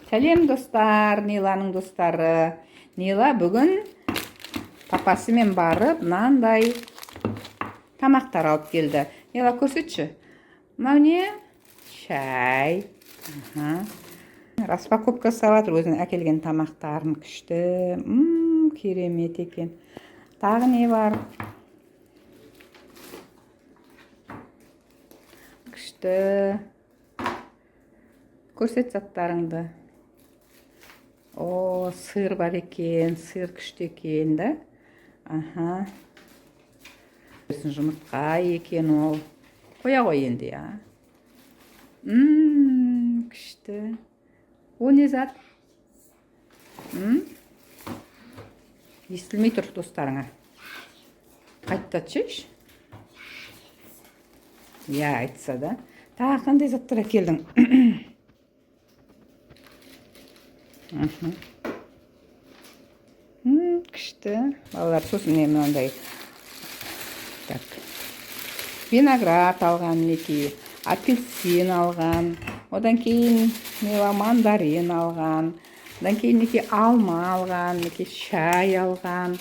Сәлем достар, Ниланың достары. Нила бүгін папасымен барып, мынандай тамақтар алып келді. Нила, көрсетші. Мынау не? Шай. Распаковка салат өзінің әкелген тамақтарын. Күшті. Керемет екен. Тағы не бар? Күшті. Көрсет заттарыңды. О, сыр бар екен, сыр күшті екен, да? Жұмыртқа екен ол. Қоя ғой енді, я. Күшті. О, не зат? Естілмей тұр достарыңа. Қайттатшы. Я, айтса да. Тағы қандай заттар әкелдің? Күшті. Балалар сосын мынандай. Так. Виноград алған, неке. Апельсин алған. Одан кейін мандарин алған. Одан кейін неке алма алған, неке шай алған.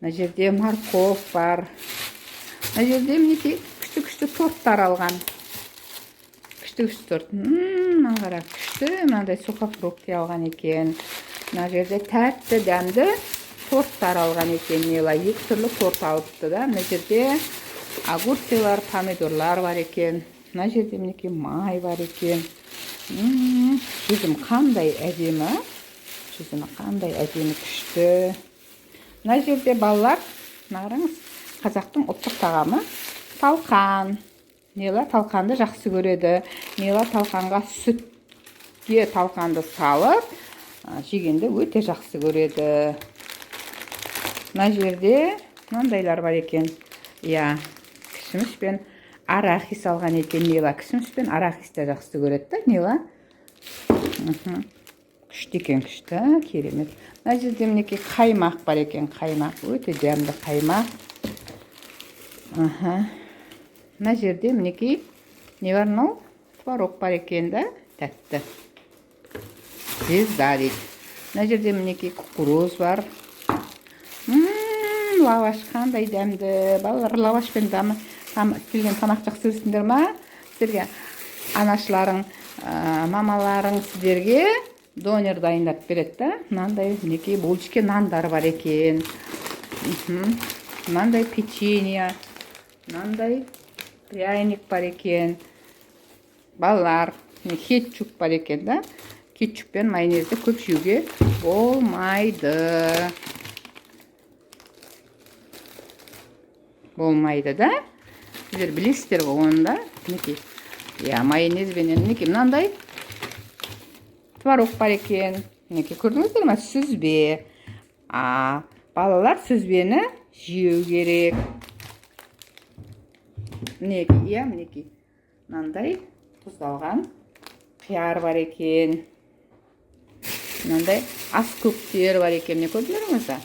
Мына жерде морков бар. Мына жерде неке күшті торттар алған. Күшті торт. Маңғара күшті. Мынандай сухофрукты алған екен. Мына жерде тәтті дәмді торттар алған екен. Нила екі түрлі торт алыпты да. Мына жерде огурцилар, помидорлар бар екен. Мына жерде мінеке май бар екен. Жүзім қандай әдемі. Жүзімі қандай әдемі күшті. Мына жерде балалар, қараңыз, қазақтың ұлттық тағамы талқан. Нила талқанды жақсы көреді. Нила талқанға сүтке талқанды салып, жегенді өте жақсы көреді. Мына жерде мынандайлар бар екен. Я, кішіміш пен арахис алған екен Нила. Кішіміш пен арахисті жақсы көреді, Нила. Күшті екен, күшті, керемет. Мына жерде мінеке қаймақ бар екен, қаймақ. Өте дәмді қаймақ. Мына жерде мінеке не бар мынау? Творог бар екен, да? Тәтті. Звезда дейді. Мына жерде мінеке кукуруз бар. Лаваш қандай дәмді. Балалар лавашпен істелген тамақ жақсы көресіңдер ма? Сіздерге анашыларың, мамаларың сіздерге донер дайындап береді, да? Мынандай мінеке булочка нандар бар екен. Мынандай печенье, мынандай пряник бар екен. Балалар, кетчуп бар екен, да? Кетчуп пен майонезді көп жеуге болмайды. Болмайды, да? Сіздер білесіздер ғой оны, да? Неке? Я, майонез бенен неке? Мынандай творог бар екен. Неке, көрдіңіздер ма? Сүзбе. Балалар сүзбені жеу керек. Неке, я, неке? Мынандай тұздалған қияр бар екен. Мынандай ас көктер бар екен. Не көрдіңіздер ме?